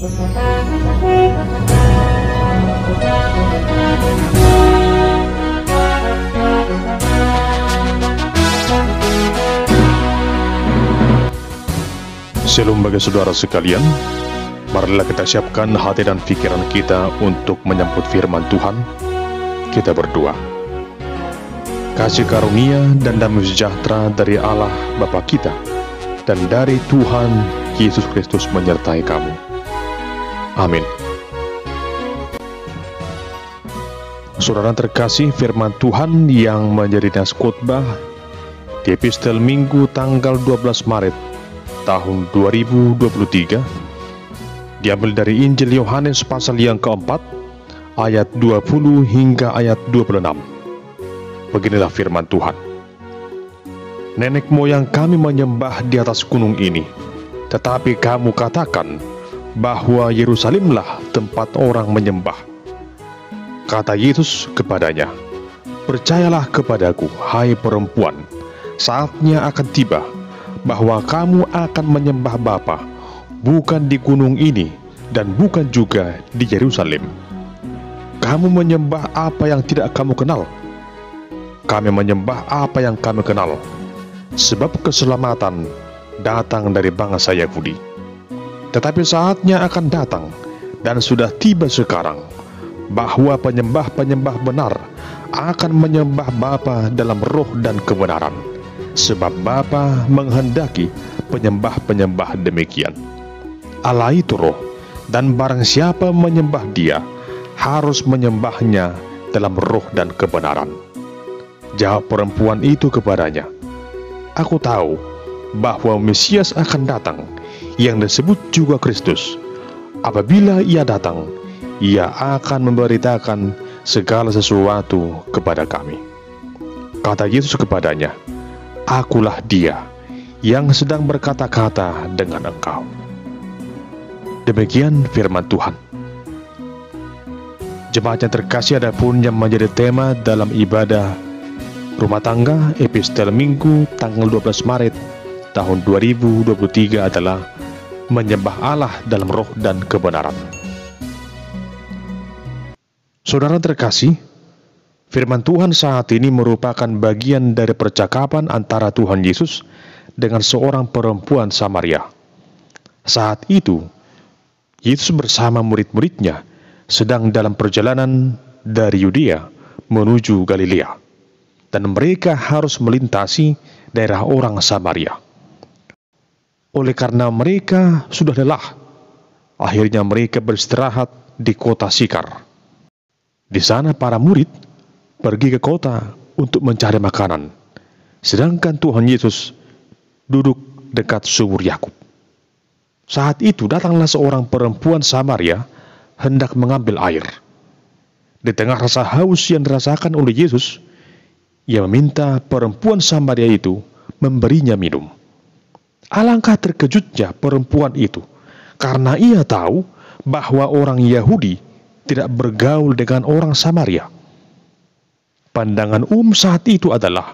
Shalom bagi saudara sekalian, marilah kita siapkan hati dan pikiran kita untuk menyambut firman Tuhan. Kita berdoa. Kasih karunia dan damai sejahtera dari Allah Bapa kita dan dari Tuhan Yesus Kristus menyertai kamu. Amin. Saudara terkasih, firman Tuhan yang menjadi nas khotbah di epistel Minggu tanggal 12 Maret tahun 2023 diambil dari Injil Yohanes pasal yang keempat ayat 20 hingga ayat 26. Beginilah firman Tuhan. Nenek moyang kami menyembah di atas gunung ini, tetapi kamu katakan bahwa Yerusalemlah tempat orang menyembah. Kata Yesus kepadanya, percayalah kepadaku, hai perempuan, saatnya akan tiba bahwa kamu akan menyembah Bapa, bukan di gunung ini dan bukan juga di Yerusalem. Kamu menyembah apa yang tidak kamu kenal. Kami menyembah apa yang kami kenal, sebab keselamatan datang dari bangsa Yahudi. Tetapi saatnya akan datang, dan sudah tiba sekarang, bahwa penyembah-penyembah benar akan menyembah Bapa dalam roh dan kebenaran. Sebab Bapa menghendaki penyembah-penyembah demikian. Allah itu roh, dan barang siapa menyembah Dia harus menyembahnya dalam roh dan kebenaran. Jawab perempuan itu kepadanya, aku tahu bahwa Mesias akan datang, yang disebut juga Kristus. Apabila Ia datang, Ia akan memberitakan segala sesuatu kepada kami. Kata Yesus kepadanya, akulah Dia yang sedang berkata-kata dengan engkau. Demikian firman Tuhan. Jemaat yang terkasih, adapun yang menjadi tema dalam ibadah rumah tangga epistel Minggu tanggal 12 Maret tahun 2023 adalah menyembah Allah dalam roh dan kebenaran. Saudara terkasih, firman Tuhan saat ini merupakan bagian dari percakapan antara Tuhan Yesus dengan seorang perempuan Samaria. Saat itu, Yesus bersama murid-muridnya sedang dalam perjalanan dari Yudea menuju Galilea, dan mereka harus melintasi daerah orang Samaria. Oleh karena mereka sudah lelah, akhirnya mereka beristirahat di kota Sikar. Di sana para murid pergi ke kota untuk mencari makanan, sedangkan Tuhan Yesus duduk dekat sumur Yakub. Saat itu datanglah seorang perempuan Samaria hendak mengambil air. Di tengah rasa haus yang dirasakan oleh Yesus, Ia meminta perempuan Samaria itu memberinya minum. Alangkah terkejutnya perempuan itu, karena ia tahu bahwa orang Yahudi tidak bergaul dengan orang Samaria. Pandangan saat itu adalah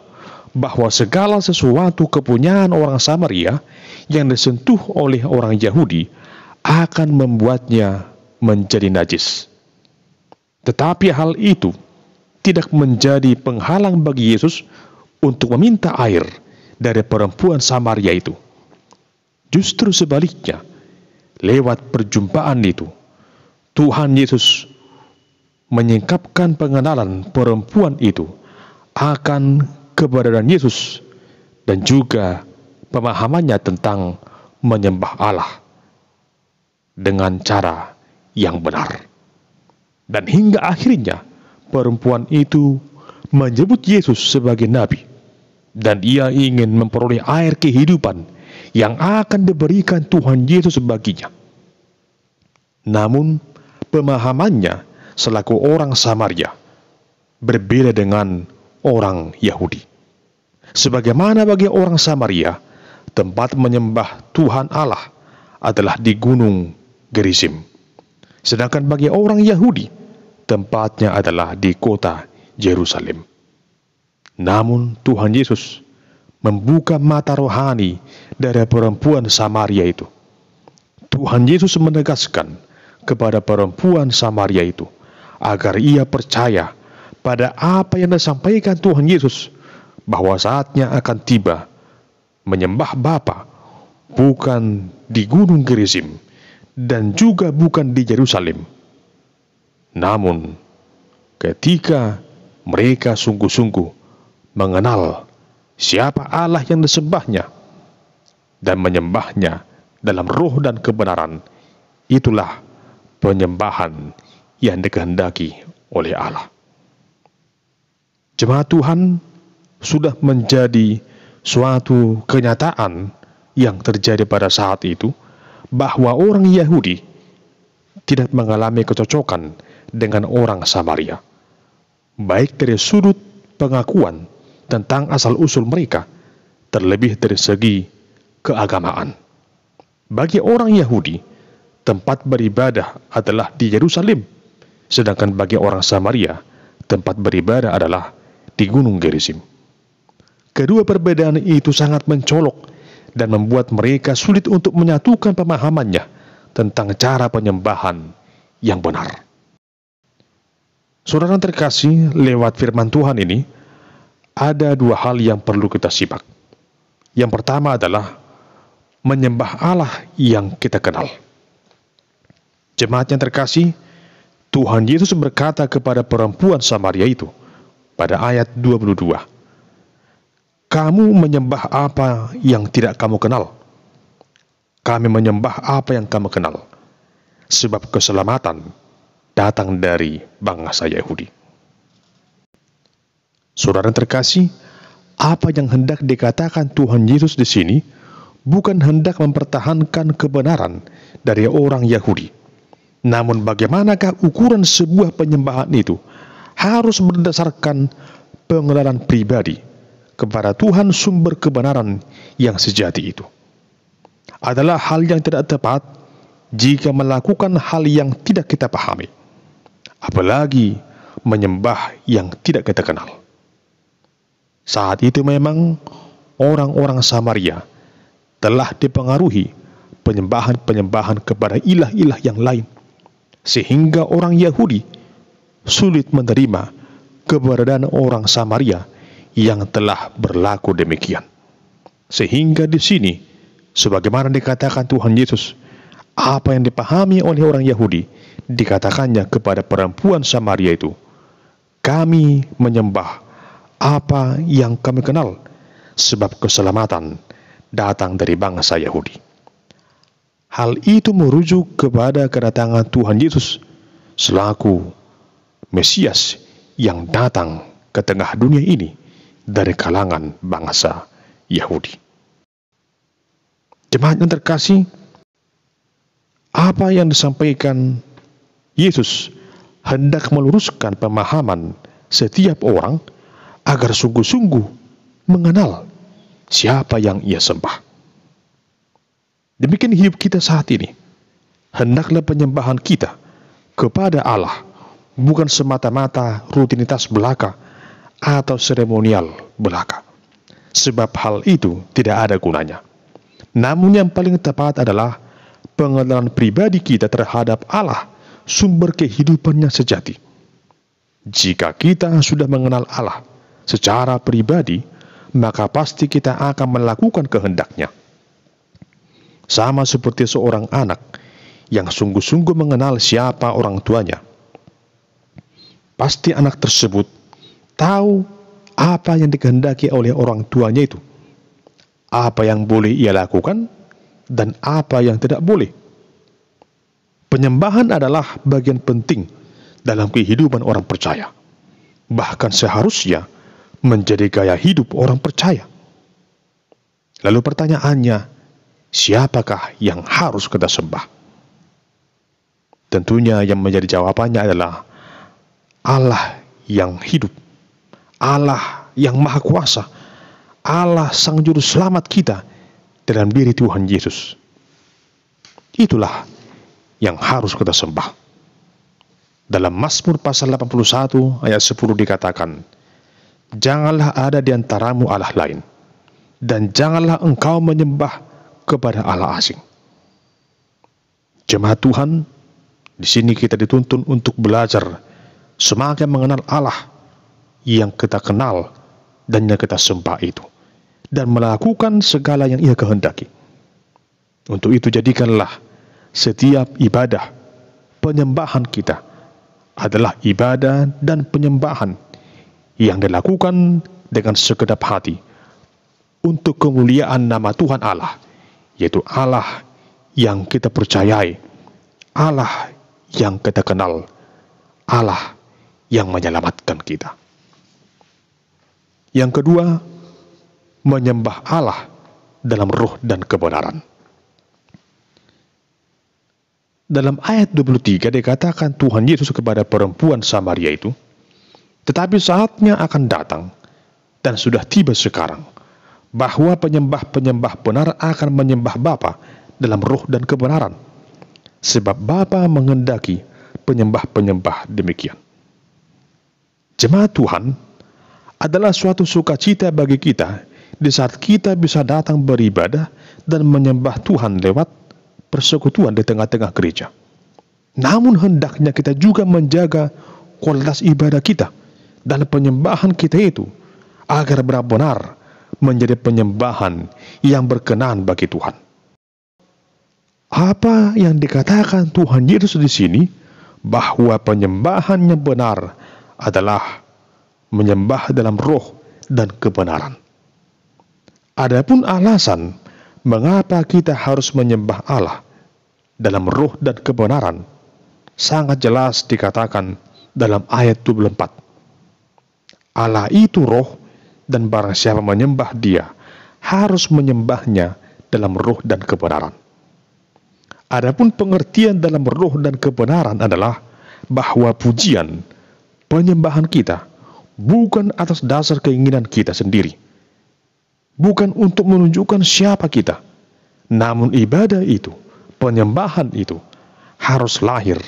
bahwa segala sesuatu kepunyaan orang Samaria yang disentuh oleh orang Yahudi akan membuatnya menjadi najis. Tetapi hal itu tidak menjadi penghalang bagi Yesus untuk meminta air dari perempuan Samaria itu. Justru sebaliknya, lewat perjumpaan itu, Tuhan Yesus menyingkapkan pengenalan perempuan itu akan keberadaan Yesus dan juga pemahamannya tentang menyembah Allah dengan cara yang benar. Dan hingga akhirnya perempuan itu menyebut Yesus sebagai nabi, dan ia ingin memperoleh air kehidupan yang akan diberikan Tuhan Yesus baginya. Namun pemahamannya selaku orang Samaria berbeda dengan orang Yahudi. Sebagaimana bagi orang Samaria, tempat menyembah Tuhan Allah adalah di Gunung Gerizim. Sedangkan bagi orang Yahudi, tempatnya adalah di kota Yerusalem. Namun Tuhan Yesus membuka mata rohani dari perempuan Samaria itu. Tuhan Yesus menegaskan kepada perempuan Samaria itu agar ia percaya pada apa yang disampaikan Tuhan Yesus, bahwa saatnya akan tiba menyembah Bapa bukan di Gunung Gerizim dan juga bukan di Yerusalem. Namun ketika mereka sungguh-sungguh mengenal siapa Allah yang disembahnya dan menyembahnya dalam roh dan kebenaran, itulah penyembahan yang dikehendaki oleh Allah. Jemaat Tuhan, sudah menjadi suatu kenyataan yang terjadi pada saat itu bahwa orang Yahudi tidak mengalami kecocokan dengan orang Samaria, baik dari sudut pengakuan tentang asal-usul mereka, terlebih dari segi keagamaan. Bagi orang Yahudi, tempat beribadah adalah di Yerusalem, sedangkan bagi orang Samaria, tempat beribadah adalah di Gunung Gerizim. Kedua perbedaan itu sangat mencolok dan membuat mereka sulit untuk menyatukan pemahamannya tentang cara penyembahan yang benar. Saudara terkasih, lewat firman Tuhan ini, ada dua hal yang perlu kita simak. Yang pertama adalah menyembah Allah yang kita kenal. Jemaat yang terkasih, Tuhan Yesus berkata kepada perempuan Samaria itu pada ayat 22, "Kamu menyembah apa yang tidak kamu kenal? Kami menyembah apa yang kamu kenal, sebab keselamatan datang dari bangsa Yahudi." Saudara terkasih, apa yang hendak dikatakan Tuhan Yesus di sini bukan hendak mempertahankan kebenaran dari orang Yahudi. Namun bagaimanakah ukuran sebuah penyembahan itu harus berdasarkan pengenalan pribadi kepada Tuhan sumber kebenaran yang sejati itu. Adalah hal yang tidak tepat jika melakukan hal yang tidak kita pahami, apalagi menyembah yang tidak kita kenal. Saat itu memang orang-orang Samaria telah dipengaruhi penyembahan-penyembahan kepada ilah-ilah yang lain, sehingga orang Yahudi sulit menerima keberadaan orang Samaria yang telah berlaku demikian. Sehingga di sini, sebagaimana dikatakan Tuhan Yesus, apa yang dipahami oleh orang Yahudi, dikatakannya kepada perempuan Samaria itu, "Kami menyembah apa yang kami kenal, sebab keselamatan datang dari bangsa Yahudi." Hal itu merujuk kepada kedatangan Tuhan Yesus selaku Mesias yang datang ke tengah dunia ini dari kalangan bangsa Yahudi. Jemaat yang terkasih, apa yang disampaikan Yesus hendak meluruskan pemahaman setiap orang agar sungguh-sungguh mengenal siapa yang ia sembah. Demikian hidup kita saat ini. Hendaklah penyembahan kita kepada Allah bukan semata-mata rutinitas belaka atau seremonial belaka, sebab hal itu tidak ada gunanya. Namun yang paling tepat adalah pengenalan pribadi kita terhadap Allah, sumber kehidupan yang sejati. Jika kita sudah mengenal Allah secara pribadi, maka pasti kita akan melakukan kehendaknya. Sama seperti seorang anak yang sungguh-sungguh mengenal siapa orang tuanya. Pasti anak tersebut tahu apa yang dikehendaki oleh orang tuanya itu, apa yang boleh ia lakukan dan apa yang tidak boleh. Penyembahan adalah bagian penting dalam kehidupan orang percaya, bahkan seharusnya menjadi gaya hidup orang percaya. Lalu pertanyaannya, siapakah yang harus kita sembah? Tentunya yang menjadi jawabannya adalah Allah yang hidup, Allah yang maha kuasa, Allah sang juru selamat kita dalam diri Tuhan Yesus. Itulah yang harus kita sembah. Dalam Mazmur pasal 81 ayat 10 dikatakan, "Janganlah ada di antaramu Allah lain, dan janganlah engkau menyembah kepada Allah asing." Jemaat Tuhan, di sini kita dituntun untuk belajar semakin mengenal Allah yang kita kenal dan yang kita sembah itu, dan melakukan segala yang Ia kehendaki. Untuk itu jadikanlah setiap ibadah penyembahan kita adalah ibadah dan penyembahan yang dilakukan dengan segenap hati untuk kemuliaan nama Tuhan Allah, yaitu Allah yang kita percayai, Allah yang kita kenal, Allah yang menyelamatkan kita. Yang kedua, menyembah Allah dalam roh dan kebenaran. Dalam ayat 23 dikatakan Tuhan Yesus kepada perempuan Samaria itu, tetapi saatnya akan datang, dan sudah tiba sekarang, bahwa penyembah-penyembah benar akan menyembah Bapa dalam roh dan kebenaran, sebab Bapa menghendaki penyembah-penyembah demikian. Jemaat Tuhan, adalah suatu sukacita bagi kita di saat kita bisa datang beribadah dan menyembah Tuhan lewat persekutuan di tengah-tengah gereja. Namun hendaknya kita juga menjaga kualitas ibadah kita dan penyembahan kita itu agar benar-benar menjadi penyembahan yang berkenan bagi Tuhan. Apa yang dikatakan Tuhan Yesus di sini, bahwa penyembahan yang benar adalah menyembah dalam roh dan kebenaran. Adapun alasan mengapa kita harus menyembah Allah dalam roh dan kebenaran sangat jelas dikatakan dalam ayat 24. Allah itu roh, dan barang siapa menyembah Dia harus menyembahnya dalam roh dan kebenaran. Adapun pengertian dalam roh dan kebenaran adalah bahwa pujian, penyembahan kita bukan atas dasar keinginan kita sendiri, bukan untuk menunjukkan siapa kita, namun ibadah itu, penyembahan itu harus lahir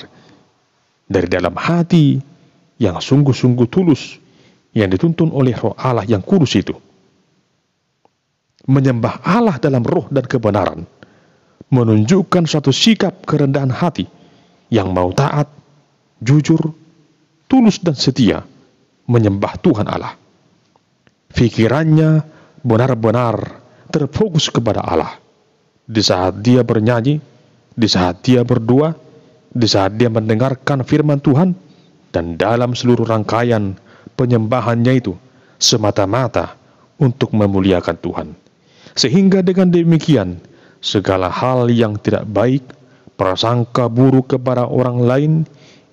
dari dalam hati yang sungguh-sungguh tulus, yang dituntun oleh Roh Allah yang kudus itu. Menyembah Allah dalam roh dan kebenaran menunjukkan suatu sikap kerendahan hati yang mau taat, jujur, tulus dan setia menyembah Tuhan Allah. Pikirannya benar-benar terfokus kepada Allah di saat dia bernyanyi, di saat dia berdoa, di saat dia mendengarkan firman Tuhan, dan dalam seluruh rangkaian penyembahannya itu semata-mata untuk memuliakan Tuhan. Sehingga dengan demikian segala hal yang tidak baik, prasangka buruk kepada orang lain,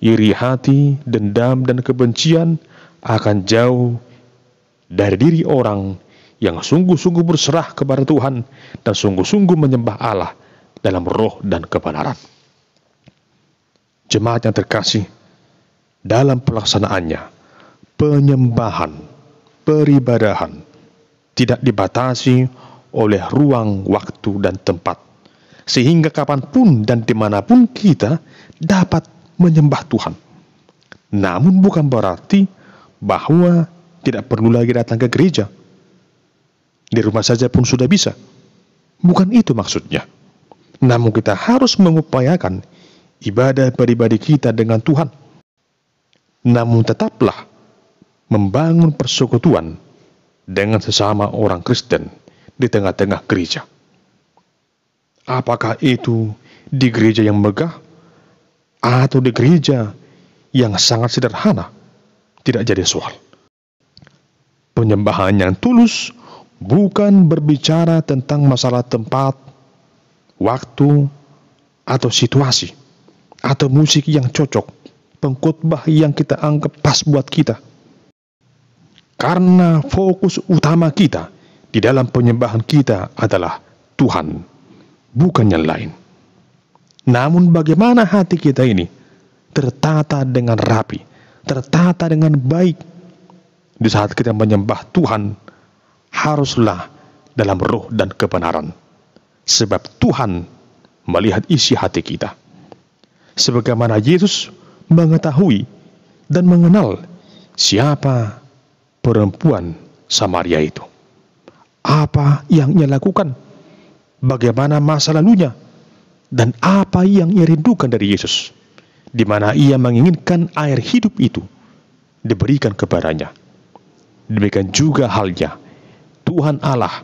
iri hati, dendam dan kebencian akan jauh dari diri orang yang sungguh-sungguh berserah kepada Tuhan dan sungguh-sungguh menyembah Allah dalam roh dan kebenaran. Jemaat yang terkasih, dalam pelaksanaannya, penyembahan, peribadahan tidak dibatasi oleh ruang, waktu, dan tempat, sehingga kapanpun dan dimanapun kita dapat menyembah Tuhan. Namun bukan berarti bahwa tidak perlu lagi datang ke gereja. Di rumah saja pun sudah bisa. Bukan itu maksudnya. Namun kita harus mengupayakan ibadah pribadi kita dengan Tuhan. Namun tetaplah membangun persekutuan dengan sesama orang Kristen di tengah-tengah gereja. Apakah itu di gereja yang megah atau di gereja yang sangat sederhana, tidak jadi soal. Penyembahan yang tulus bukan berbicara tentang masalah tempat, waktu, atau situasi, atau musik yang cocok, pengkhotbah yang kita anggap pas buat kita. Karena fokus utama kita di dalam penyembahan kita adalah Tuhan, bukan yang lain. Namun bagaimana hati kita ini tertata dengan rapi, tertata dengan baik di saat kita menyembah Tuhan, haruslah dalam roh dan kebenaran. Sebab Tuhan melihat isi hati kita. Sebagaimana Yesus mengetahui dan mengenal siapa perempuan Samaria itu. Apa yang ia lakukan? Bagaimana masa lalunya? dan apa yang ia rindukan dari Yesus, di mana ia menginginkan air hidup itu diberikan kepadanya. Demikian juga halnya Tuhan Allah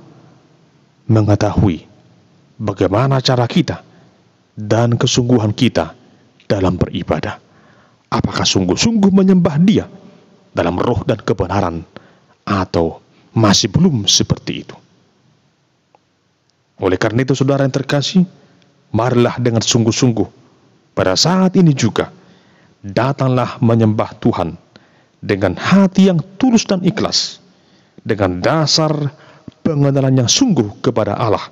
mengetahui bagaimana cara kita dan kesungguhan kita dalam beribadah. Apakah sungguh-sungguh menyembah Dia dalam roh dan kebenaran, atau masih belum seperti itu? Oleh karena itu, saudara yang terkasih, marilah dengan sungguh-sungguh pada saat ini juga datanglah menyembah Tuhan dengan hati yang tulus dan ikhlas, dengan dasar pengenalan yang sungguh kepada Allah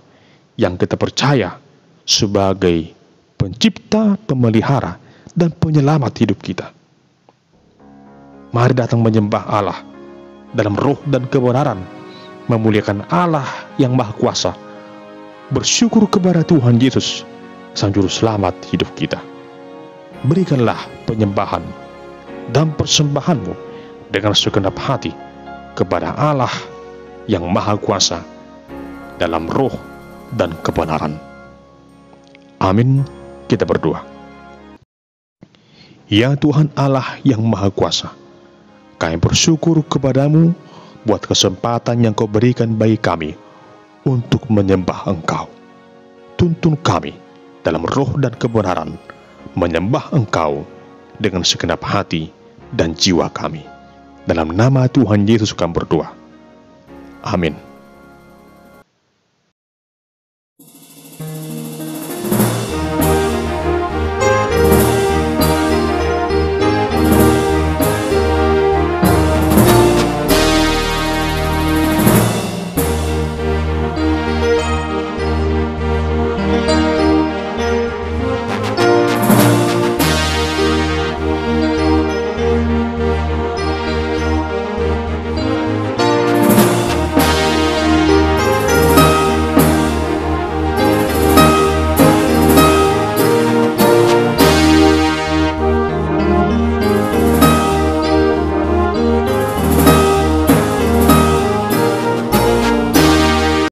yang kita percaya sebagai pencipta, pemelihara, dan penyelamat hidup kita. Mari datang menyembah Allah dalam roh dan kebenaran, memuliakan Allah yang Maha Kuasa, bersyukur kepada Tuhan Yesus, Sang Juru Selamat hidup kita. Berikanlah penyembahan dan persembahanmu dengan segenap hati kepada Allah yang Maha Kuasa dalam roh dan kebenaran. Amin. Kita berdoa. Ya Tuhan Allah yang Maha Kuasa, kami bersyukur kepadamu buat kesempatan yang Kau berikan bagi kami untuk menyembah Engkau. Tuntun kami dalam roh dan kebenaran menyembah Engkau dengan segenap hati dan jiwa kami. Dalam nama Tuhan Yesus kami berdoa. Amin.